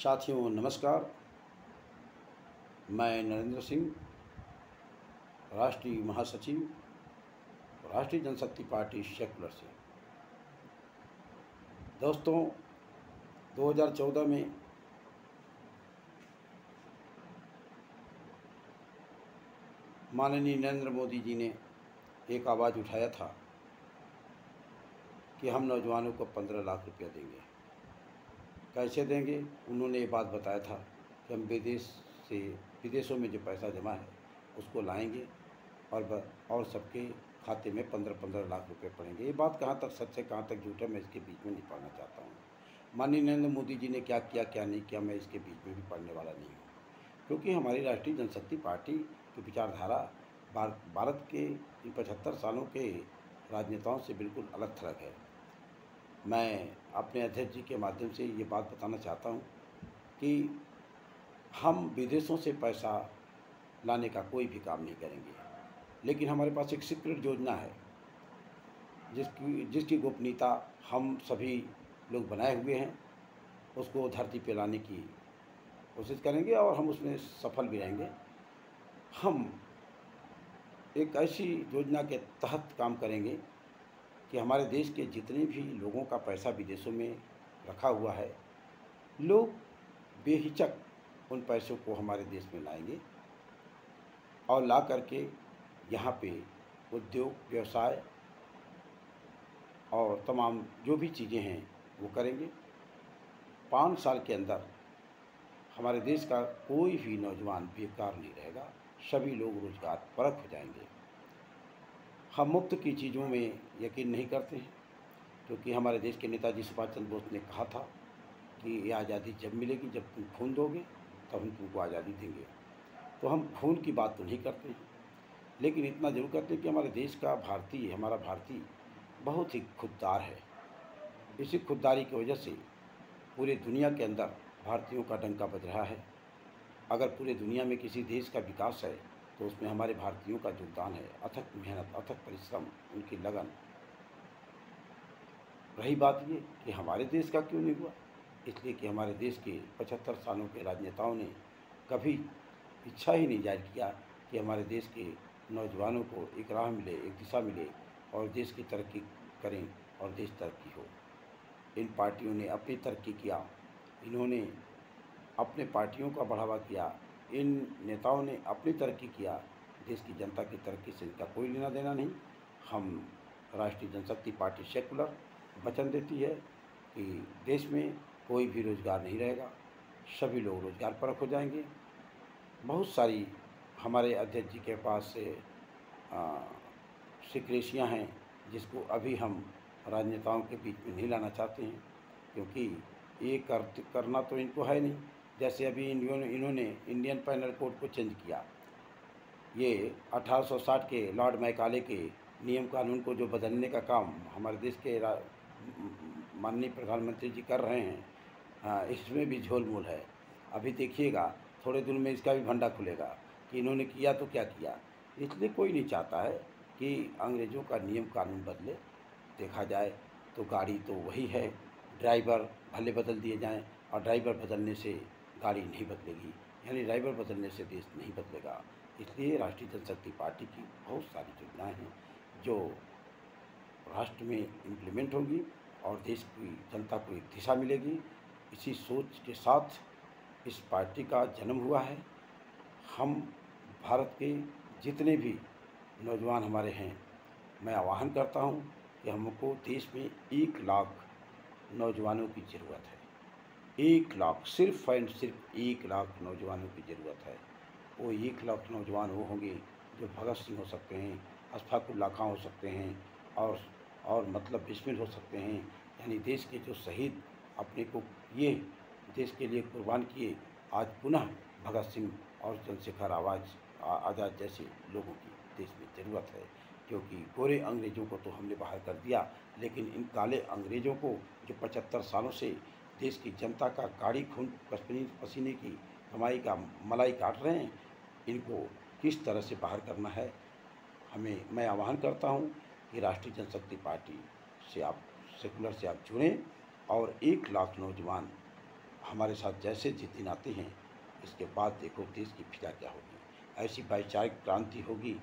साथियों नमस्कार। मैं नरेंद्र सिंह, राष्ट्रीय महासचिव, राष्ट्रीय जनशक्ति पार्टी सेकुलर से। दोस्तों, 2014 में माननीय नरेंद्र मोदी जी ने एक आवाज़ उठाया था कि हम नौजवानों को 15 लाख रुपया देंगे। कैसे देंगे? उन्होंने ये बात बताया था कि हम विदेशों में जो पैसा जमा है उसको लाएंगे और सबके खाते में 15-15 लाख रुपए पड़ेंगे। ये बात कहाँ तक सच है, कहाँ तक झूठ है, मैं इसके बीच में नहीं पढ़ना चाहता हूँ। माननीय नरेंद्र मोदी जी ने क्या किया क्या नहीं किया, मैं इसके बीच में भी पढ़ने वाला नहीं हूँ, क्योंकि हमारी राष्ट्रीय जनशक्ति पार्टी की विचारधारा भारत के इन 75 सालों के राजनेताओं से बिल्कुल अलग थलग है। मैं अपने अध्यक्ष जी के माध्यम से ये बात बताना चाहता हूँ कि हम विदेशों से पैसा लाने का कोई भी काम नहीं करेंगे, लेकिन हमारे पास एक सीक्रेट योजना है जिसकी गोपनीयता हम सभी लोग बनाए हुए हैं। उसको धरती पे लाने की कोशिश करेंगे और हम उसमें सफल भी रहेंगे। हम एक ऐसी योजना के तहत काम करेंगे कि हमारे देश के जितने भी लोगों का पैसा विदेशों में रखा हुआ है, लोग बेहिचक उन पैसों को हमारे देश में लाएंगे और ला करके यहाँ पे उद्योग, व्यवसाय और तमाम जो भी चीज़ें हैं वो करेंगे। 5 साल के अंदर हमारे देश का कोई भी नौजवान बेकार नहीं रहेगा, सभी लोग रोजगार परक हो जाएंगे। हम मुफ्त की चीज़ों में यकीन नहीं करते हैं, क्योंकि हमारे देश के नेताजी सुभाष चंद्र बोस ने कहा था कि ये आज़ादी जब मिलेगी जब तुम खून दोगे, तब हम तुमको आज़ादी देंगे। तो हम खून की बात तो नहीं करते हैं, लेकिन इतना जरूर करते हैं कि हमारा भारतीय बहुत ही खुददार है। इसी खुददारी की वजह से पूरी दुनिया के अंदर भारतीयों का डंका बज रहा है। अगर पूरे दुनिया में किसी देश का विकास है तो उसमें हमारे भारतीयों का योगदान है। अथक मेहनत, अथक परिश्रम, उनकी लगन। रही बात ये कि हमारे देश का क्यों नहीं हुआ, इसलिए कि हमारे देश के 75 सालों के राजनेताओं ने कभी इच्छा ही नहीं जाहिर किया कि हमारे देश के नौजवानों को एक राह मिले, एक दिशा मिले और देश की तरक्की करें और देश तरक्की हो। इन पार्टियों ने अपनी तरक्की किया, इन्होंने अपने पार्टियों का बढ़ावा किया, इन नेताओं ने अपनी तरक्की किया। देश की जनता की तरक्की से इनका कोई लेना देना नहीं। हम राष्ट्रीय जनशक्ति पार्टी सेकुलर वचन देती है कि देश में कोई भी रोज़गार नहीं रहेगा, सभी लोग रोज़गार परक हो जाएंगे। बहुत सारी हमारे अध्यक्ष जी के पास से सिक्रेसियाँ हैं जिसको अभी हम राजनेताओं के बीच में नहीं लाना चाहते हैं, क्योंकि ये करना तो इनको है नहीं। जैसे अभी इन्होंने इंडियन पैनल कोड को चेंज किया। ये 1860 के लॉर्ड मैकाले के नियम कानून को जो बदलने का काम हमारे देश के माननीय प्रधानमंत्री जी कर रहे हैं, इसमें भी झोलमोल है। अभी देखिएगा थोड़े दिन में इसका भी भंडा खुलेगा कि इन्होंने किया तो क्या किया। इसलिए कोई नहीं चाहता है कि अंग्रेज़ों का नियम कानून बदले। देखा जाए तो गाड़ी तो वही है, ड्राइवर भले बदल दिए जाएं और ड्राइवर बदलने से गाड़ी नहीं बदलेगी, यानी ड्राइवर बदलने से देश नहीं बदलेगा। इसलिए राष्ट्रीय जनशक्ति पार्टी की बहुत सारी योजनाएं हैं जो राष्ट्र में इम्प्लीमेंट होंगी और देश की जनता को एक दिशा मिलेगी। इसी सोच के साथ इस पार्टी का जन्म हुआ है। हम भारत के जितने भी नौजवान हमारे हैं, मैं आह्वान करता हूं कि हमको देश में 1 लाख नौजवानों की ज़रूरत है। 1 लाख, सिर्फ एंड सिर्फ 1 लाख नौजवानों की ज़रूरत है। वो 1 लाख नौजवान वो होंगे जो भगत सिंह हो सकते हैं, अशफाक उल्लाह खां हो सकते हैं और मतलब बिस्मिल हो सकते हैं, यानी देश के जो शहीद अपने को ये देश के लिए कुर्बान किए। आज पुनः भगत सिंह और चंद्रशेखर आज़ाद जैसे लोगों की देश में ज़रूरत है, क्योंकि गोरे अंग्रेज़ों को तो हमने बाहर कर दिया, लेकिन इन काले अंग्रेज़ों को जो 75 सालों से देश की जनता का गाढ़ी खून पसीने की कमाई का मलाई काट रहे हैं, इनको किस तरह से बाहर करना है। मैं आह्वान करता हूं कि राष्ट्रीय जनशक्ति पार्टी से आप सेकुलर से आप जुड़ें और 1 लाख नौजवान हमारे साथ जैसे जिस दिन आते हैं, इसके बाद देखो देश की फिजा क्या होगी। ऐसी भाईचारिक क्रांति होगी,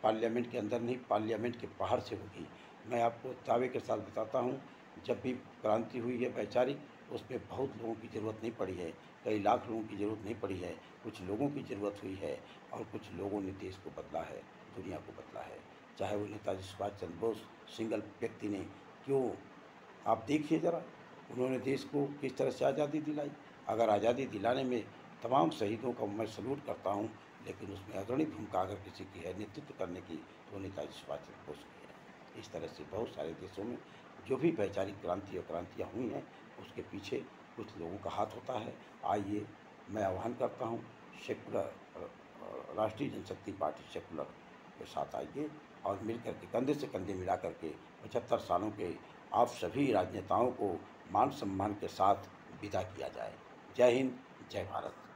पार्लियामेंट के अंदर नहीं, पार्लियामेंट के बाहर से होगी। मैं आपको दावे के साथ बताता हूँ, जब भी क्रांति हुई है वैचारिक, उसमें बहुत लोगों की ज़रूरत नहीं पड़ी है, कई लाख लोगों की ज़रूरत नहीं पड़ी है, कुछ लोगों की ज़रूरत हुई है और कुछ लोगों ने देश को बदला है, दुनिया को बदला है। चाहे वो नेताजी सुभाष चंद्र बोस सिंगल व्यक्ति ने क्यों, आप देखिए ज़रा, उन्होंने देश को किस तरह से आज़ादी दिलाई। अगर आज़ादी दिलाने में तमाम शहीदों का मैं सल्यूट करता हूँ, लेकिन उसमें अग्रणी भूमिका अगर किसी की है नेतृत्व करने की, तो नेताजी सुभाष चंद्र बोस की है। इस तरह से बहुत सारे देशों में जो भी वैचारिक क्रांति और क्रांतियाँ हुई हैं, उसके पीछे कुछ लोगों का हाथ होता है। आइए, मैं आह्वान करता हूँ, सेकुलर राष्ट्रीय जनशक्ति पार्टी सेकुलर के साथ आइए और मिलकर के कंधे से कंधे मिला करके 75 सालों के आप सभी राजनेताओं को मान सम्मान के साथ विदा किया जाए। जय हिंद, जय भारत।